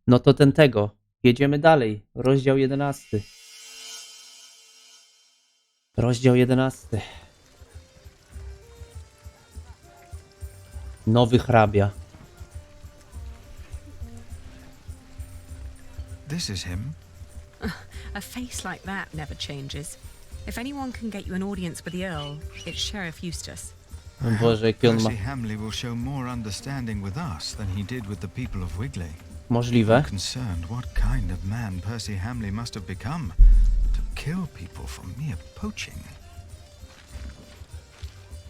No to tego. Jedziemy dalej. Rozdział 11. Rozdział 11. Nowy hrabia. This is him. A face like that never changes. If anyone can get you an audience with the Earl, it's Sheriff Eustace. O Boże, jaki on ma... Percy Hamley will show more understanding with us than he did with the people of Wigley. Możliwe. I'm concerned what kind of man Percy Hamley must have become to kill people for mere poaching.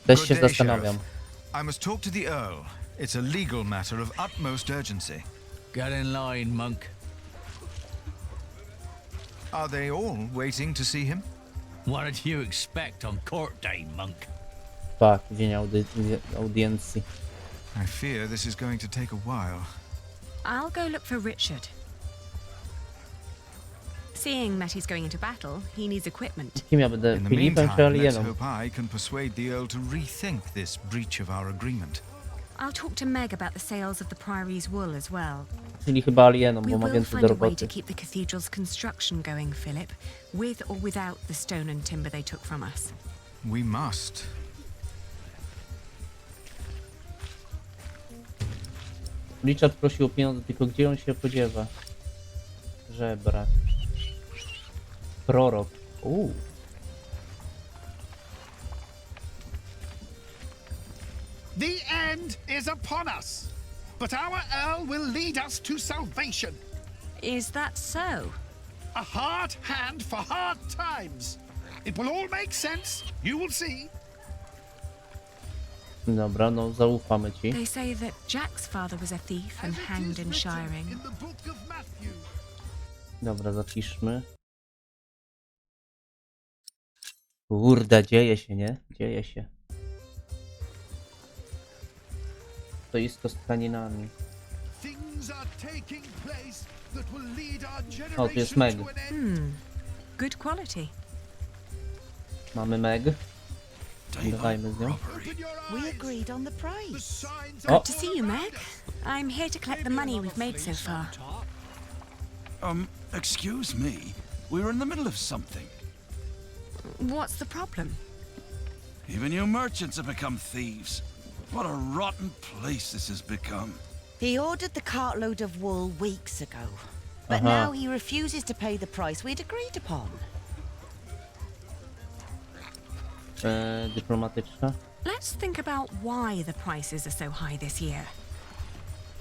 Też Good się day, zastanawiam. Sheriff. I must talk to the Earl. It's a legal matter of utmost urgency. Get in line, monk. Are they all waiting to see him? What did you expect on court day, monk? Tak, dzień audiencji. I fear this is going to take a while. I'll go look for Richard. Seeing that he's going into battle, he needs equipment. Kim ja będę? In the Filipem czy meantime, let's alieną? hope I can persuade the Earl to rethink this breach of our agreement. I'll talk to Meg about the sales of the Priory's wool as well. Czyli chyba alieną, We bo ma will więcej find do a way roboty. to keep the cathedral's construction going, Philip, with or without the stone and timber they took from us. We must. Richard prosił o pieniądze, tylko gdzie on się podziewa? Żebrak. Prorok. The end is upon us, but our Earl will lead us to salvation. Is that so? A hard hand for hard times. It will all make sense. You will see. Dobra, no zaufamy ci. They say that Jack's father was a thief and As it hanged is in written shiring. in the book of Matthew. Dobra, zapiszmy. Kurde, dzieje się, nie? Dzieje się. Stoisko z tkaninami. Things are taking place that will lead our O, tu jest generation Meg. to an end. Good quality. Mamy Meg. Dawajmy z nią. Open your We eyes. agreed on the The price. signs Oh. of To see you, Meg. I'm here to collect the money we've made so far. Excuse me. We're in the middle of something. What's the problem? Even you merchants have become thieves. What a rotten place this has become. He ordered the cartload of wool weeks ago, but Uh-huh. now he refuses to pay the price we'd agreed upon. Dyplomatyczna. Let's think about why the prices are so high this year.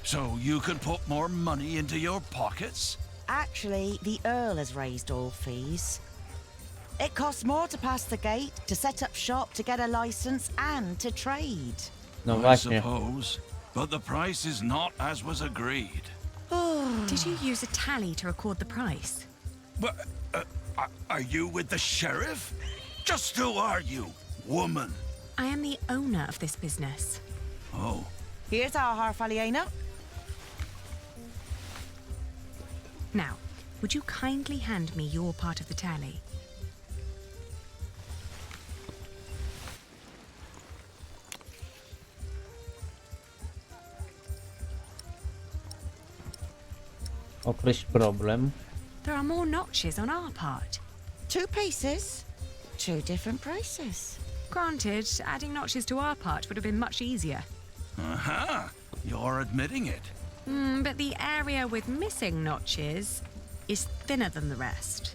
So you can put more money into your pockets? Actually, the Earl has raised all fees. It costs more to pass the gate, to set up shop, to get a license, and to trade. No I właśnie. suppose. But the price is not as was agreed. Did you use a tally to record the price? But, are you with the sheriff? Just who are you, woman? I am the owner of this business. Oh, Here's our half aliena. Now, would you kindly hand me your part of the tally? Określ problem. There are more notches on our part. 2 pieces, 2 different prices. Granted, adding notches to our part would have been much easier. aha. You're admitting it. But the area with missing notches is thinner than the rest.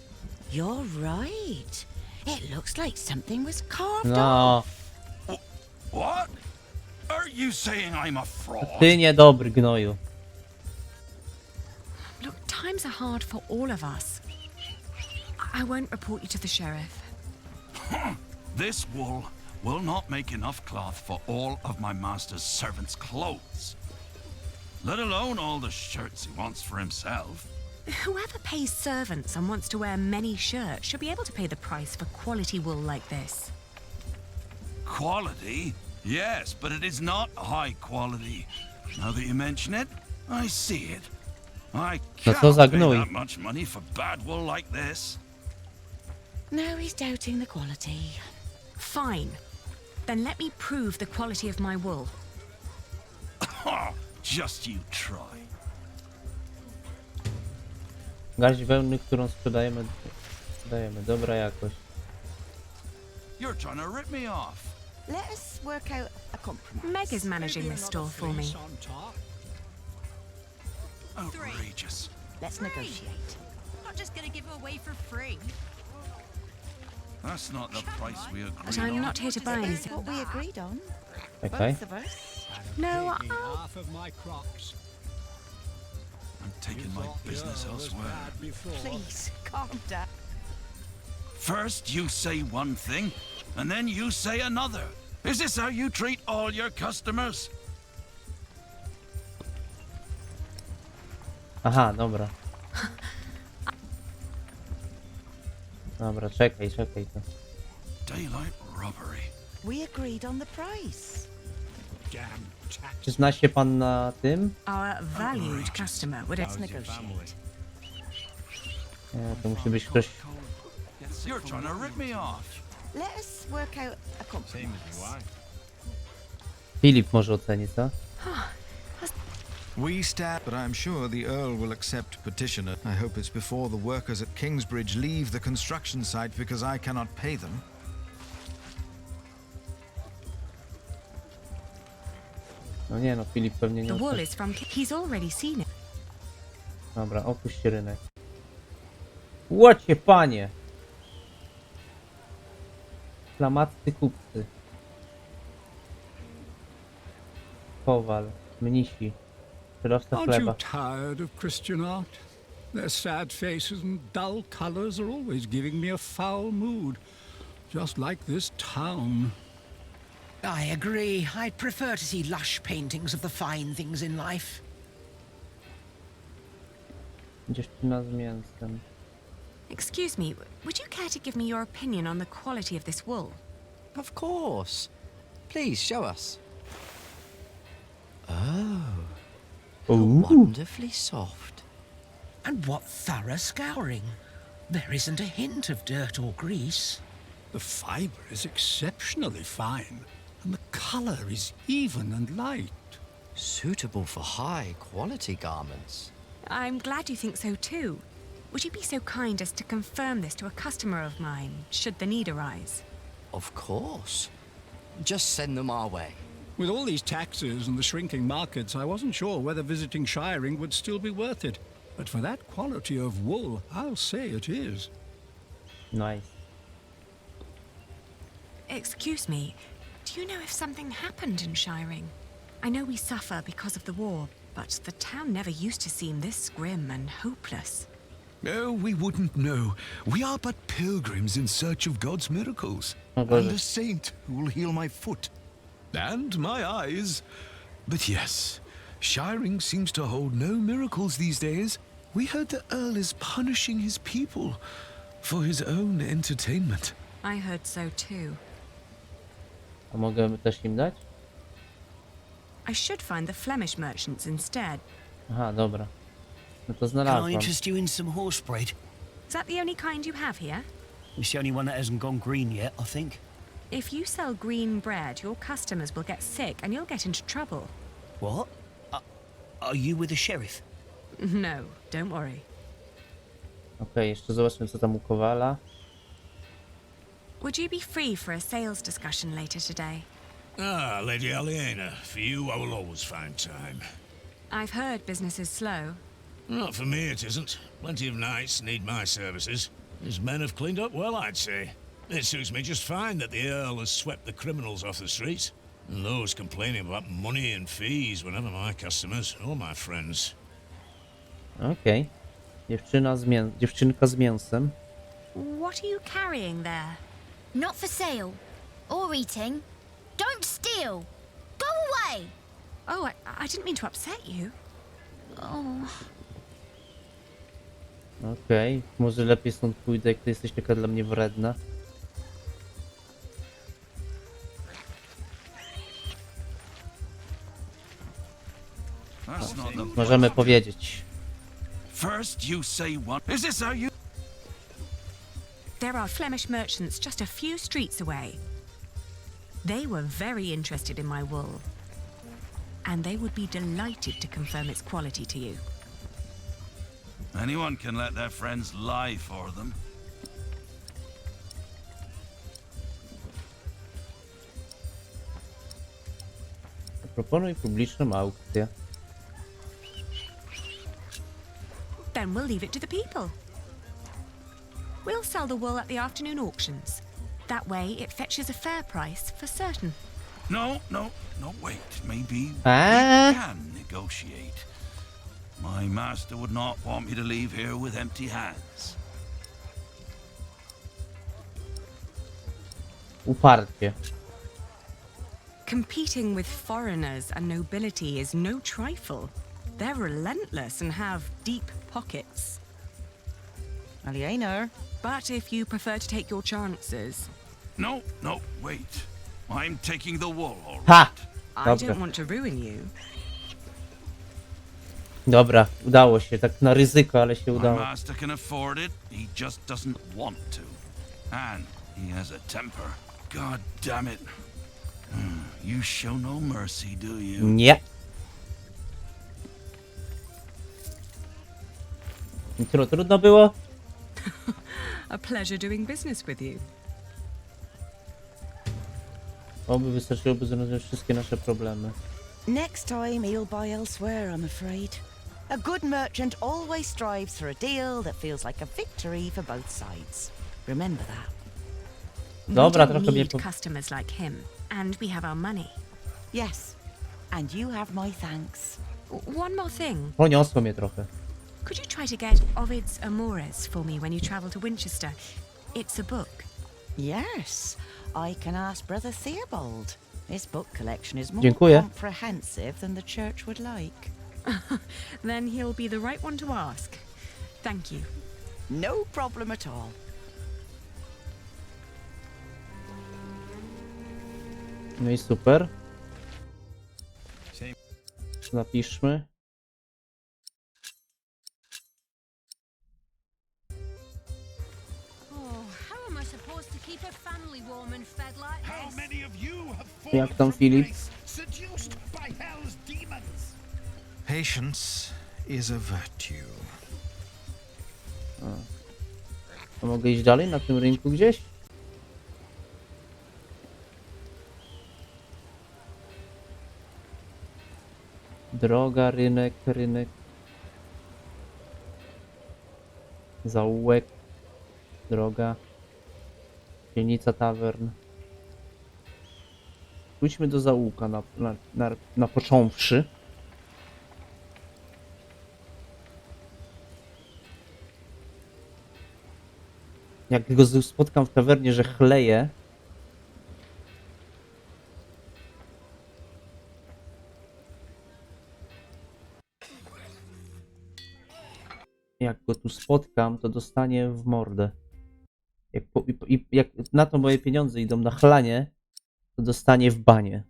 You're right. It looks like something was carved No, off. What? Are you saying I'm a fraud? ty niedobry gnoju. Look, times are hard for all of us. I won't report you to the sheriff. This wool will not make enough cloth for all of my master's servants' clothes. Let alone all the shirts he wants for himself. Whoever pays servants and wants to wear many shirts should be able to pay the price for quality wool like this. Quality? Yes, but it is not high quality. Now that you mention it, I see it. I No can't co za pay gnój. that much money for bad wool like this. Now he's doubting the quality. Fine. Then let me prove the quality of my wool. Ha! Just you try. Garść wełny, którą sprzedajemy, dobra jakość. You're trying to rip me off. Let us work out a compromise. Meg is managing this store for me. Outrageous. Let's negotiate. Not just gonna give it away for free. That's not the price we agreed But I'm on. not here to buy It's anything. what we agreed on. Czekaj. Both of us. No, Half of my crops. I'm taking my business elsewhere. Please, calm down. First you say one thing, and then you say another. Is this how you treat all your customers? Aha, dobra. Dobra, czekaj to. Daylight robbery. We agreed on the price. Damn tax. Czy zna się pan na tym? our valued customer would Let's negotiate. Nie, to musi być ktoś... You're trying to rip me off. Let us work out a compromise. Filip może oceni, co? We stand, but I am sure the Earl will accept petitioner. I hope it's before the workers at Kingsbridge leave the construction site because I cannot pay them. No nie no, Filip pewnie nie The wool oceni. is from... He's already seen it. Dobra, opuść rynek. Łocie panie! Flamaccy kupcy. Kowal, mnisi, sprzedawca Aren't you chleba. tired of Christian art? Their sad faces and dull colors are always giving me a foul mood. Just like this town. I agree. I'd prefer to see lush paintings of the fine things in life. Dziewczyna z mięsem. Excuse me, would you care to give me your opinion on the quality of this wool? Of course. Please show us. Oh, Ooh. wonderfully soft. And what thorough scouring. There isn't a hint of dirt or grease. The fiber is exceptionally fine, and the color is even and light. Suitable for high-quality garments. I'm glad you think so too. Would you be so kind as to confirm this to a customer of mine, should the need arise? Of course. Just send them our way. With all these taxes and the shrinking markets, I wasn't sure whether visiting shiring would still be worth it. But for that quality of wool, I'll say it is. Nice. Excuse me, do you know if something happened in Shiring? I know we suffer because of the war, but the town never used to seem this grim and hopeless. Oh, we wouldn't know. We are but pilgrims in search of God's miracles. Oh, And Boże. a saint who will heal my foot. And my eyes. But yes, Shiring seems to hold no miracles these days. We heard the Earl is punishing his people for his own entertainment. I heard so too. A mogę też im dać? I should find the Flemish merchants instead. Aha, dobra. No to Can I znalazłam. interest you in some horse bread? Is that the only kind you have here? It's the only one that hasn't gone green yet, I think. If you sell green bread, your customers will get sick and you'll get into trouble. What? Are you with the sheriff? No, don't worry. Okej, jeszcze zobaczmy co tam u Kowala. Would you be free for a sales discussion later today? Ah, Lady Aliena, for you I will always find time. I've heard business is slow. Not for me it isn't. Plenty of knights need my services. His men have cleaned up well, I'd say. It suits me just fine that the Earl has swept the criminals off the streets. And those complaining about money and fees were never my customers or my friends. Okej. Dziewczynka z mięsem. What are you carrying there? Not for sale. Or eating. Don't steal. Go away. Oh, I didn't mean to upset you. Oh. Okej, może lepiej stąd pójdę, jak ty jesteś taka dla mnie wredna. That's not the Możemy powiedzieć. First you say one. Is this how you... There are Flemish merchants just a few streets away. They were very interested in my wool. And they would be delighted to confirm its quality to you. Anyone can let their friends lie for them. Proponuj publiczną aukcję. Then we'll leave it to the people. We'll sell the wool at the afternoon auctions. That way it fetches a fair price for certain. No, wait. Maybe we can negotiate. My master would not want me to leave here with empty hands. Uparcie. Competing with foreigners and nobility is no trifle. They're relentless and have deep pockets. Aliena. But if you prefer to take your chances... No, wait. I'm taking the wool, all right. Ha! I Dobra. don't want to ruin you. Dobra, udało się, tak na ryzyko, ale się My udało. master can afford it. He just doesn't want to. And he has a temper. God damn it. You show no mercy, do you? Nie. Trudno było? A pleasure doing business with you. Oby wystarczyłoby rozwiązać wszystkie nasze problemy. Next time he'll buy elsewhere, I'm afraid. A good merchant always strives for a deal that feels like a victory for both sides. Remember that. Dobra, We don't trochę mnie need customers like him, and we have our money. Yes, and you have my thanks. One more thing. Poniosło mnie trochę. Could you try to get Ovid's Amores for me when you travel to Winchester? It's a book. Yes, I can ask Brother Theobald. His book collection is more Dziękuję. comprehensive than the church would like. Then he'll be the right one to ask. Thank you. No problem at all. No i super. Napiszmy. Jak tam, Filip? Patience is a virtue. A mogę iść dalej na tym rynku gdzieś? Droga, rynek. Zaułek. Droga. Dzielnica tawern. Pójdźmy do zaułka na począwszy. Jak go spotkam w tawernie, że chleje. Jak go tu spotkam, to dostanie w mordę. Jak na to moje pieniądze idą na chlanie, to dostanie w banie.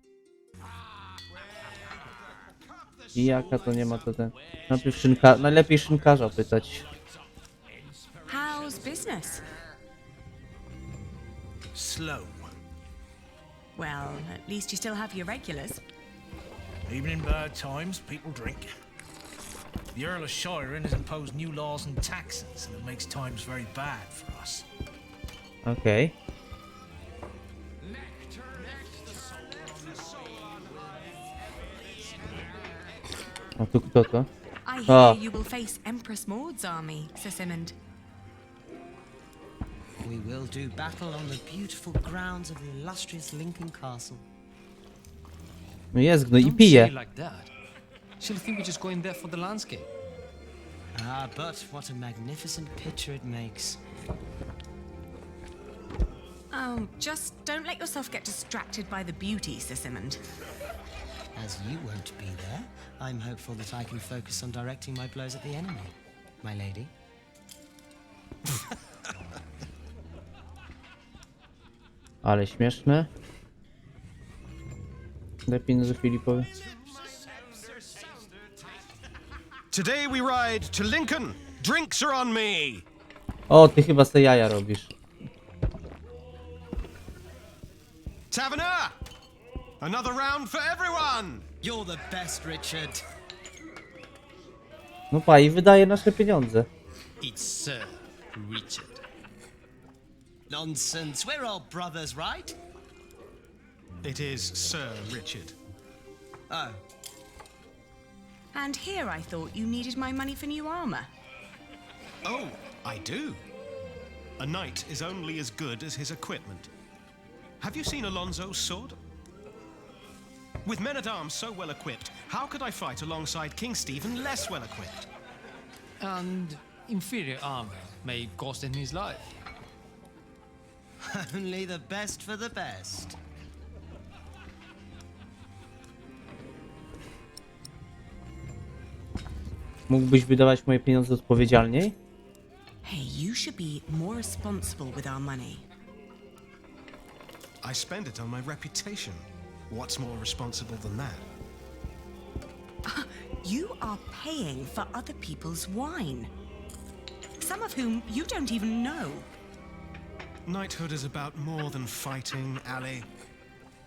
I jaka to nie ma to ten... Najpierw najlepiej szynkarza pytać. How's business? Slow. Well, at least you still have your regulars. Even in bad times, people drink. The Earl of Shiring has imposed new laws and taxes, and it makes times very bad for us. Okej. A tu kto to? I hear you will face Empress Maud's army, Sir Simond. We will do battle on the beautiful grounds of the illustrious Lincoln Castle. No jest gnój i Don't say pije. it like that. She'll think we're just going there for the landscape. Ah, but what a magnificent picture it makes. Oh, just don't let yourself get distracted by the beauty, Sir Simond. As you won't be there, I'm hopeful that I can focus on directing my blows at the enemy, my lady. Ale śmieszne. Daj pieniądze Filipowi. Today we ride to Lincoln. Drinks are on me. O, ty chyba se jaja robisz. Taverner! Another round for everyone! You're the best, Richard. No pa, i wydaje nasze pieniądze. It's Sir Richard. Nonsense. We're all brothers, right? It is Sir Richard. Oh. And here I thought you needed my money for new armor. Oh, I do. A knight is only as good as his equipment. Have you seen Alonso's sword? With men-at-arms so well equipped, how could I fight alongside King Stephen less well equipped? And inferior armor may cost him his life. Only the best for the best. Mógłbyś wydawać moje pieniądze odpowiedzialniej? Hey, you should be more responsible with our money. I spend it on my reputation. What's more responsible than that? You are paying for other people's wine. Some of whom you don't even know. Knighthood is about more than fighting, Ali.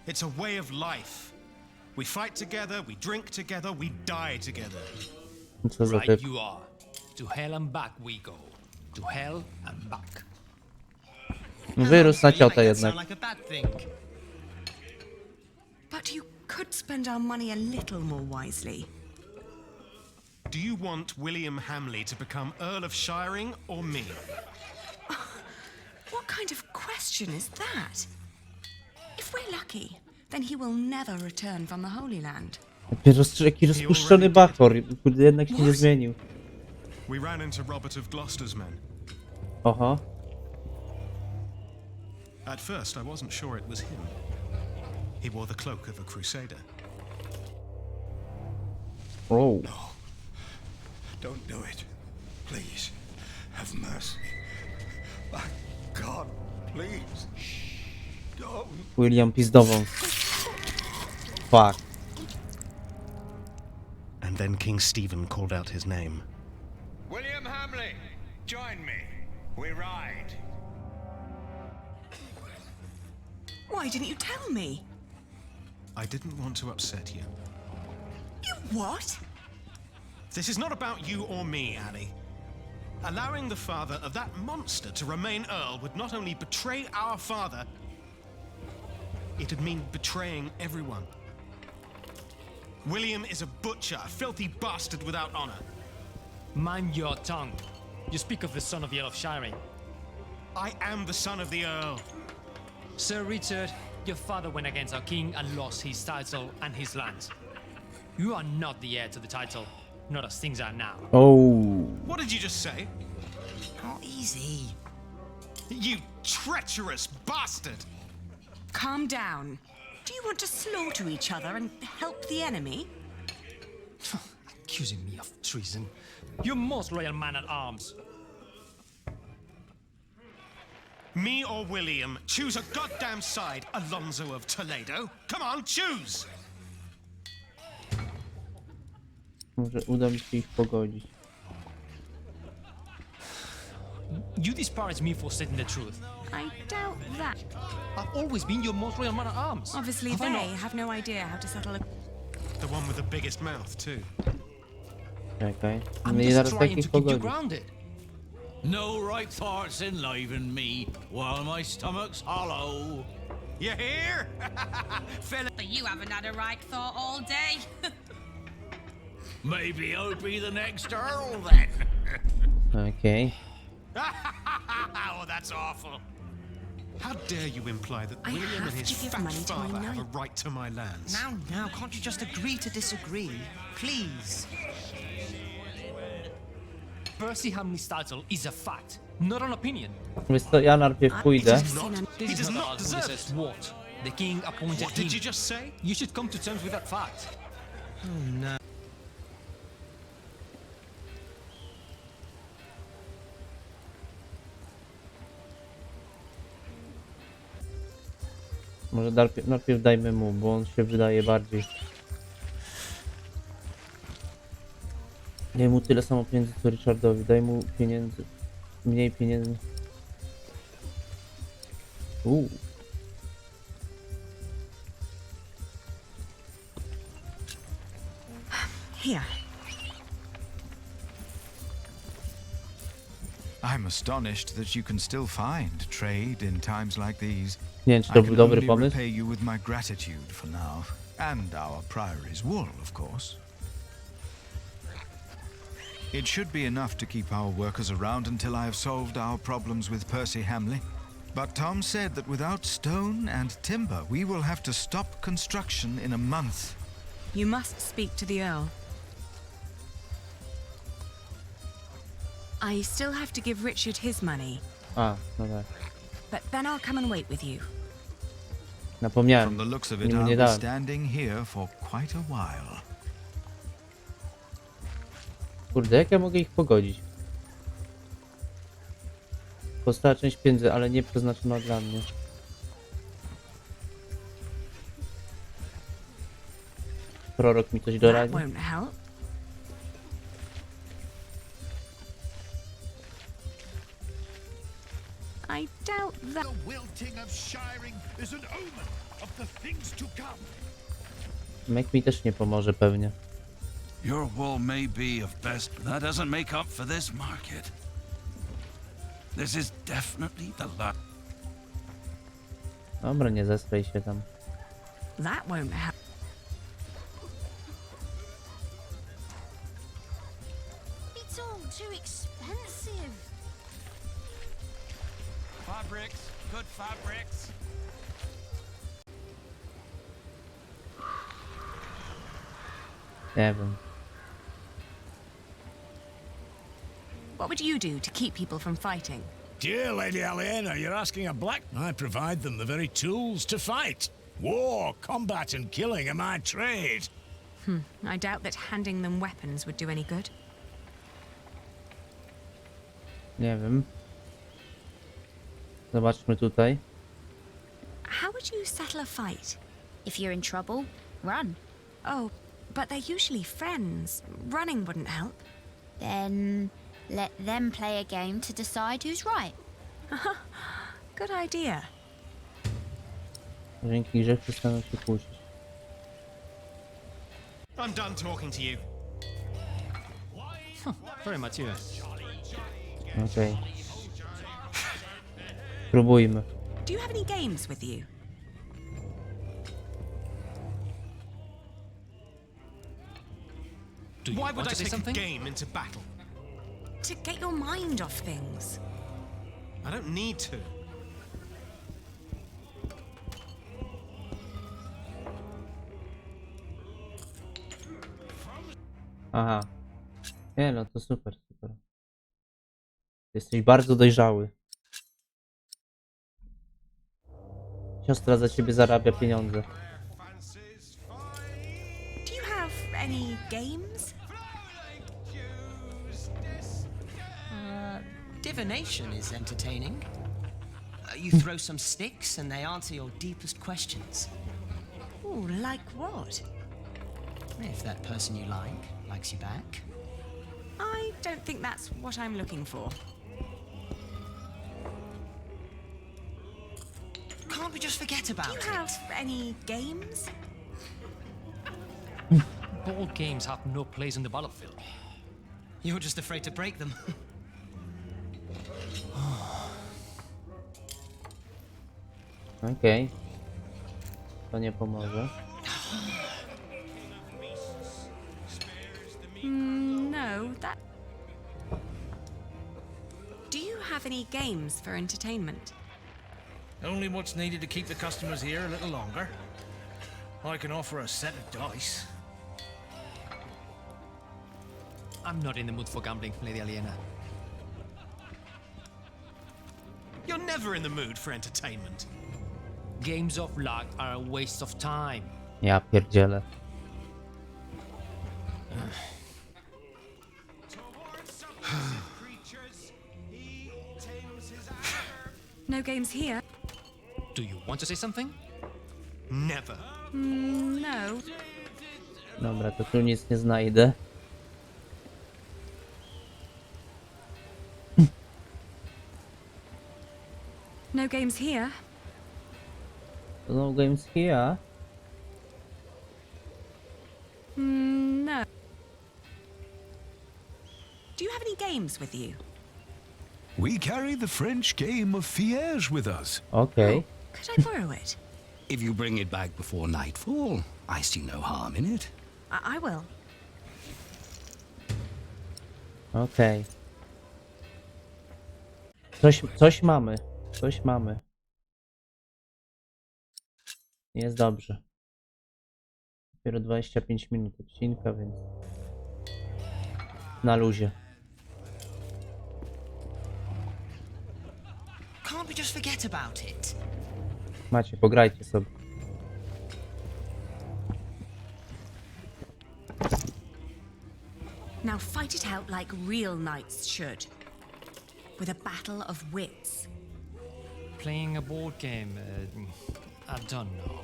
It's a way of life. We fight together, we drink together, we die together. Co za Right typ. you are. To hell and back we go. To hell and back. Wyrósł na ciotę That jednak. sound like a bad thing. But you could spend our money a little more wisely. Do you want William Hamley to become Earl of Shiring or me? What kind of question is that? If we're lucky, then he will never return from the Holy Land. Jaki rozpuszczony bachor. Kurde, jednak się nie zmienił. We ran into Robert of Gloucester's men. Oho. At first, I wasn't sure it was him. He wore the cloak of a crusader. Oh. Don't do it. Please, have mercy. My God, please. Don't. William pizdową. Fuck. And then King Stephen called out his name. William Hamley, join me. We ride. Why didn't you tell me? I didn't want to upset you. You what? This is not about you or me, Ali. Allowing the father of that monster to remain Earl would not only betray our father, it'd mean betraying everyone. William is a butcher, a filthy bastard without honor. Mind your tongue. You speak of the son of the Earl of Shiring. I am the son of the Earl. Sir Richard, your father went against our king and lost his title and his lands. You are not the heir to the title, not as things are now. Oh. What did you just say? Oh, easy. You treacherous bastard! Calm down. Do you want to slaughter each other and help the enemy? Accusing me of treason. You most loyal man at arms. Me or William? Choose a goddamn side, Alonso of Toledo. Come on, choose! Może uda mi się ich pogodzić. You disparage me for stating the truth. I doubt that. I've always been your most loyal man at arms. Obviously, Have I they not? have no idea how to settle a... The one with the biggest mouth, too. Czekaj. I'm Nie just zaraz trying takich to keep you pogodzić. grounded. No right thoughts enliven me while my stomach's hollow. You hear? But you haven't had a right thought all day. Maybe I'll be the next Earl then. Okej. Oh, that's awful. How dare you imply that I William have and his to give fat money to my father have a knight. right to my lands? Now, can't you just agree to disagree? Please. Percy Hamley's title is a fact, not an opinion. Wiesz co, ja najpierw pójdę. This is not the answer says what. The king appointed What did him. you just say? You should come to terms with that fact. Oh, no. Może najpierw dajmy mu, bo on się wydaje bardziej. Daj mu tyle samo pieniędzy co Richardowi. Daj mu pieniędzy. Mniej pieniędzy. Here. I'm astonished that you can still find trade in times like these. Nie wiem, czy I to can był dobry only pomysł. repay you with my gratitude for now, and our priory's wool, of course. It should be enough to keep our workers around until I have solved our problems with Percy Hamley. But Tom said that without stone and timber, we will have to stop construction in a month. You must speak to the Earl. I still have to give Richard his money, A, no tak. but then I'll come and wait with you. Napomniałem. From the looks of it, Nim I'll nie be dałem. standing here for quite a while. Kurde, jak ja mogę ich pogodzić? Pozostała część pieniędzy, ale nie przeznaczona dla mnie. Prorok mi coś That doradzi? won't help. I doubt that. The wilting of shiring is an omen of the things to come. Mek mi też nie pomoże pewnie. Your wool may be of best, but that doesn't make up for this market. This is definitely the last. Dobra, nie zesraj się tam. That won't help. It's all too expensive. Fabrics, good fabrics. Nie wiem. What would you do to keep people from fighting? Dear Lady Aliena, you're asking a black... I provide them the very tools to fight. War, combat and killing are my trade. I doubt that handing them weapons would do any good. Nie wiem. Zobaczmy tutaj. How would you settle a fight? If you're in trouble, run. Oh, but they're usually friends. Running wouldn't help. Then let them play a game to decide who's right. Good idea. Dzięki grze przestaną się kłócić. I'm done talking to you. Very mature. Okej. Spróbujmy. Do you have any games with you? Do you Why want would I to say take something? a game into battle? To get your mind off things. I don't need to. Aha. Nie no, to super, super. Jesteś bardzo dojrzały. Siostra za ciebie zarabia pieniądze. Do you have any games? Divination is entertaining. You throw some sticks and they answer your deepest questions. Ooh, like what? If that person you likes you back. I don't think that's what I'm looking for. Can't we just forget about Do you it? have any games? Board games have no place in the battlefield. You're just afraid to break them. Okej. To nie pomoże. No, that... Do you have any games for entertainment? Only what's needed to keep the customers here a little longer. I can offer a set of dice. I'm not in the mood for gambling, Lady Aliena. You're never in the mood for entertainment. Games of luck are a waste of time. Ja pierdzielę. No games here? Do you want to say something? Never. No. Dobra, to tu nic nie znajdę. No games here? No games here. No. Do you have any games with you? We carry the French game of Filary with us. Okej. Could I borrow it? If you bring it back before nightfall, I see no harm in it. I will. Okej. Coś mamy. Coś mamy. Jest dobrze. Dopiero 25 minut odcinka, więc na luzie. Can't we just forget about it? Macie, pograjcie sobie. Now fight it out like real knights should. With a battle of wits. Playing a board game, I don't know.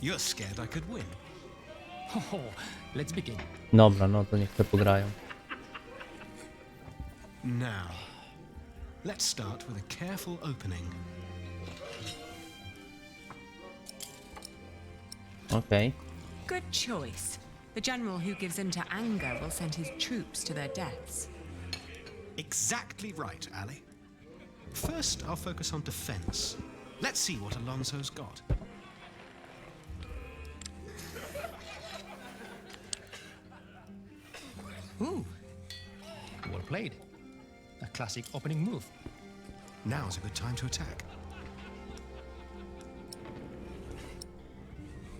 You're scared I could win. Oh, let's begin. Dobra, no to niech te pograją. Now, let's start with a careful opening. Okej. Good choice. The general who gives in to anger will send his troops to their deaths. Exactly right, Ali. First, I'll focus on defense. Let's see what Alonso's got. Ooh, well played. A classic opening move. Now's a good time to attack.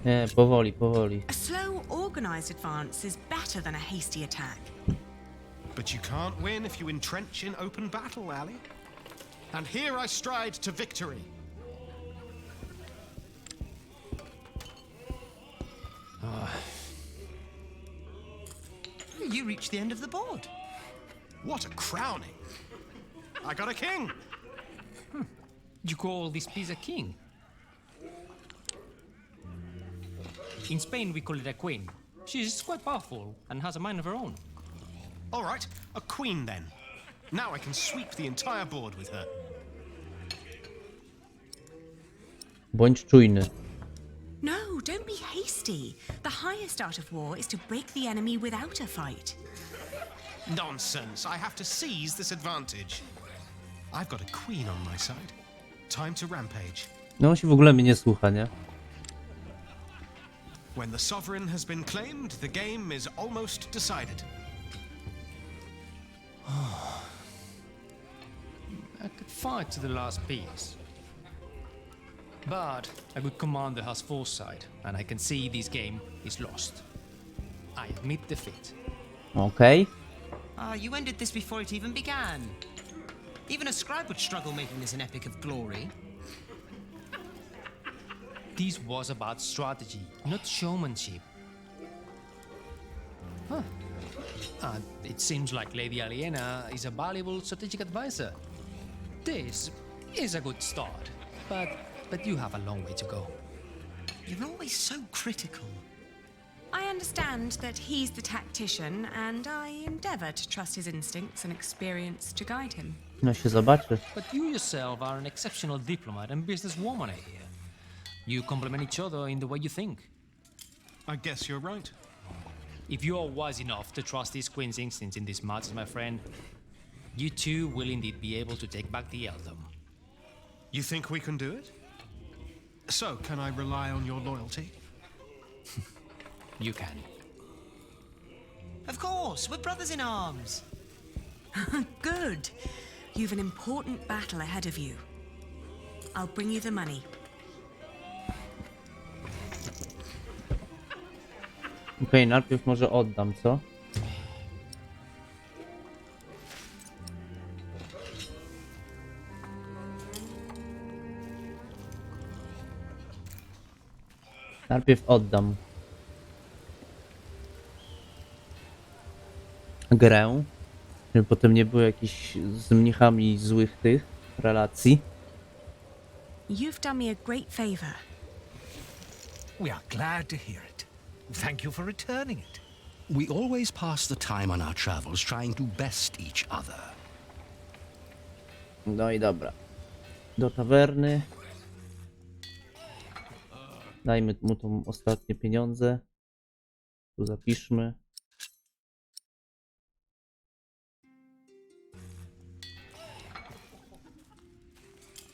Nie, powoli, powoli. A slow, organized advance is better than a hasty attack. But you can't win if you entrench in open battle, Ali. And here I stride to victory. You reached the end of the board. What a crowning! I got a king! You call this piece a king? In Spain, we call it a queen. She's quite powerful and has a mind of her own. All right, a queen then. Now I can sweep the entire board with her. Bądź czujny. No, don't be hasty. The highest art of war is to break the enemy without a fight. Nonsense. I have to seize this advantage. I've got a queen on my side. Time to rampage. No on się w ogóle mnie nie słucha, nie? When the sovereign has been claimed, the game is almost decided. I could fight to the last piece. But a good commander has foresight, and I can see this game is lost. I admit defeat. Okej. You ended this before it even began. Even a scribe would struggle making this an epic of glory. This was about strategy, not showmanship. Huh. It seems like Lady Aliena is a valuable strategic advisor. This is a good start, but you have a long way to go. You're always so critical. I understand that he's the tactician, and I endeavor to trust his instincts and experience to guide him. No się zobaczy. But you yourself are an exceptional diplomat and businesswoman, I hear. You complement each other in the way you think. I guess you're right. If you are wise enough to trust these queen's instincts in this matter, my friend, you too will indeed be able to take back the earldom. You think we can do it? So, can I rely on your loyalty? You can. Of course, we're brothers in arms. Good. You've an important battle ahead of you. I'll bring you the money. Okej, najpierw może oddam, co? Najpierw oddam grę, żeby potem nie było jakichś z mnichami złych tych relacji. You've done me a great favor. We are glad to hear it. Thank you for returning it. We always pass the time on our travels trying to best each other. No i dobra. Do tawerny. Dajmy mu tą ostatnie pieniądze. Tu zapiszmy.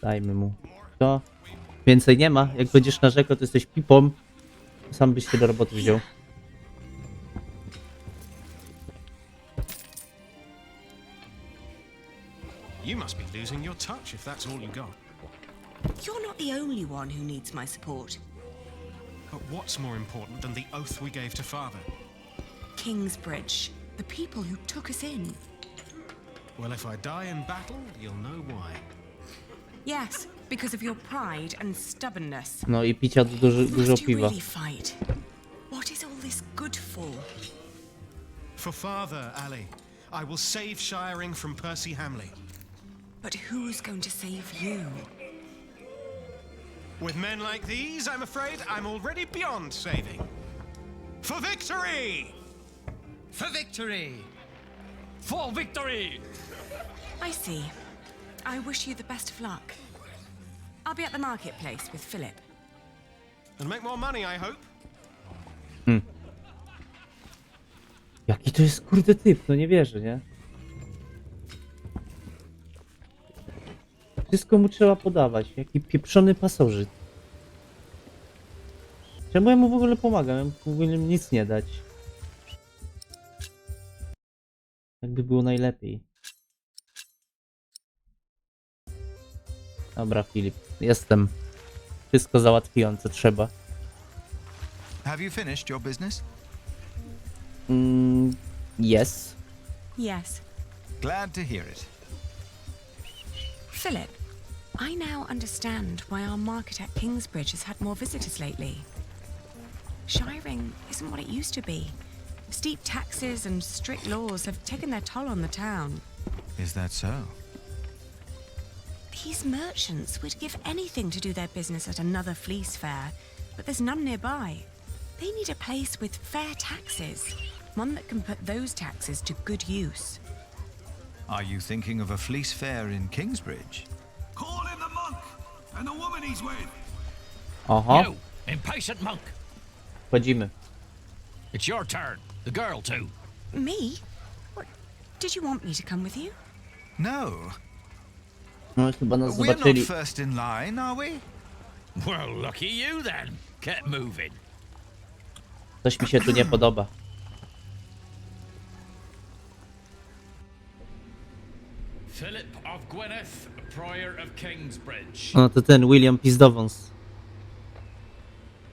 Dajmy mu to. Więcej nie ma. Jak będziesz narzekał, to jesteś pipą. Sam byś się do roboty wziął. You must be losing your touch if that's all you got. You're not the only one who needs my support. But what's more important than the oath we gave to Father? Kingsbridge, the people who took us in. Well, if I die in battle, you'll know why. Yes, because of your pride and stubbornness. No i picia dużo Must you piwa. really fight? What is all this good for? For Father, Ali. I will save Shiring from Percy Hamley. But who's going to save you? With men like these, I'm afraid I'm already beyond saving. For victory! For victory! For victory! I see. I wish you the best of luck. I'll be at the marketplace with Philip. And make more money, I hope. Jaki to jest kurde typ, no nie wierzę, nie? Wszystko mu trzeba podawać. Jaki pieprzony pasożyt. Czemu ja mu w ogóle pomagam? Ja mu w ogóle nic nie dać. Jakby było najlepiej. Dobra, Filip. Jestem. Wszystko załatwiłem, co trzeba. Have you finished your business? Yes. Yes. Glad to hear it. Philip, I now understand why our market at Kingsbridge has had more visitors lately. Shiring isn't what it used to be. Steep taxes and strict laws have taken their toll on the town. Is that so? These merchants would give anything to do their business at another fleece fair, but there's none nearby. They need a place with fair taxes, one that can put those taxes to good use. Are you thinking of a fleece fair in Kingsbridge? Call in the monk and the woman he's with. Aha. You, impatient monk. Wchodzimy. It's your turn. The girl too. Me? What? Did you want me to come with you? No. No chyba nas We're not zobaczyli. first in line, are we? Well, lucky you then. Get moving. Coś mi się tu nie podoba. Philip of Gwynedd, Prior of Kingsbridge. No to ten William Pizdowąs.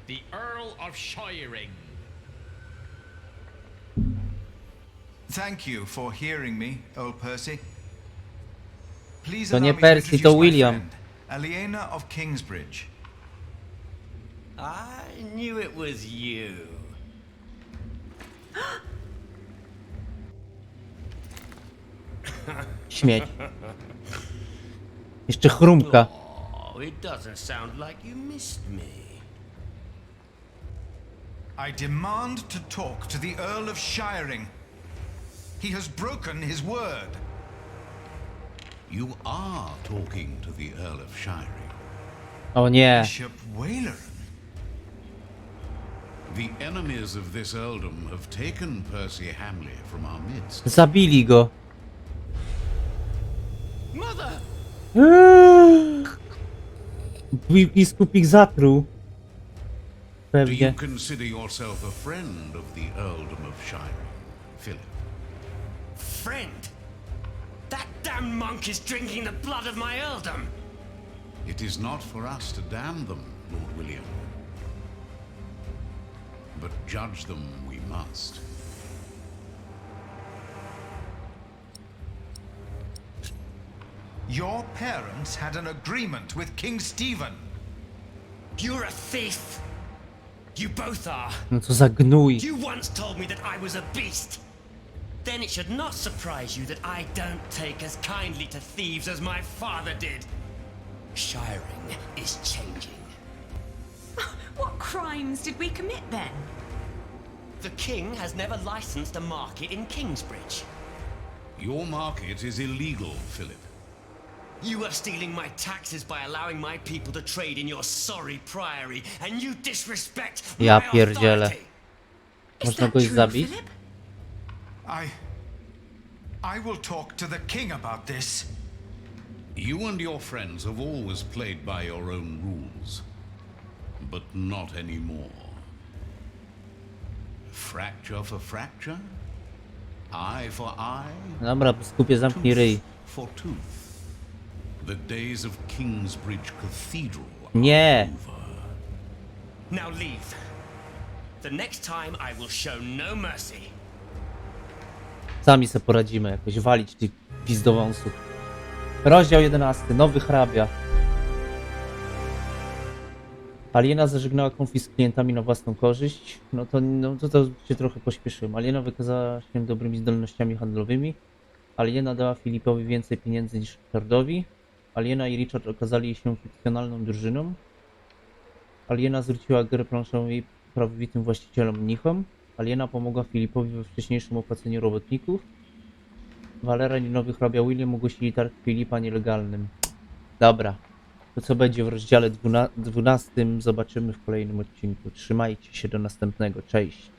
The Earl of Shiring. Thank you for hearing me, old Percy. Please To allow nie me to Percy, introduce to my William. friend, Aliena of Kingsbridge. I knew it was you. Śmieć. Jeszcze chrumka. Oh, it doesn't sound like you missed me. I demand to talk to the Earl of Shiring. He has broken his word. You are talking to the Earl of Shiring. O nie. Bishop Wailer. The enemies of this earldom have taken Percy Hamley from our midst. Zabili go. Mother! Biskup ich zatruł. Do you Pewnie. consider yourself a friend of the earldom of Shiring, Philip? Friend? That damned monk is drinking the blood of my earldom. It is not for us to damn them, Lord William. But judge them we must. Your parents had an agreement with King Stephen. You're a thief. You both are. No co za gnój. You once told me that I was a beast. Then it should not surprise you that I don't take as kindly to thieves as my father did. Shiring is changing. What crimes did we commit then? The king has never licensed a market in Kingsbridge. Your market is illegal, Philip. You are stealing my taxes by allowing my people to trade in your sorry priory, and you disrespect Ja my pierdzielę. authority. Można kogoś zabić? I will talk to the king about this. You and your friends have always played by your own rules, but not anymore. Fracture for fracture, eye for eye. Dobra, biskupie, zamknij ryj. For tooth. The days of Kingsbridge Cathedral. Nie. Now leave. The next time I will show no mercy. Sami sobie poradzimy jakoś walić tych pizdowąsów. Rozdział 11. Nowy hrabia. Aliena zażegnała konflikt z klientami na własną korzyść. No to się trochę pośpieszyłem. Aliena wykazała się dobrymi zdolnościami handlowymi. Aliena dała Filipowi więcej pieniędzy niż Richardowi. Aliena i Richard okazali się fikcjonalną drużyną. Aliena zwróciła grę planszową jej prawowitym właścicielom mnichom. Aliena pomogła Filipowi we wcześniejszym opłaceniu robotników. Valerian i nowy hrabia William ogłosili targ Filipa nielegalnym. Dobra. To co będzie w rozdziale 12 zobaczymy w kolejnym odcinku. Trzymajcie się, do następnego. Cześć.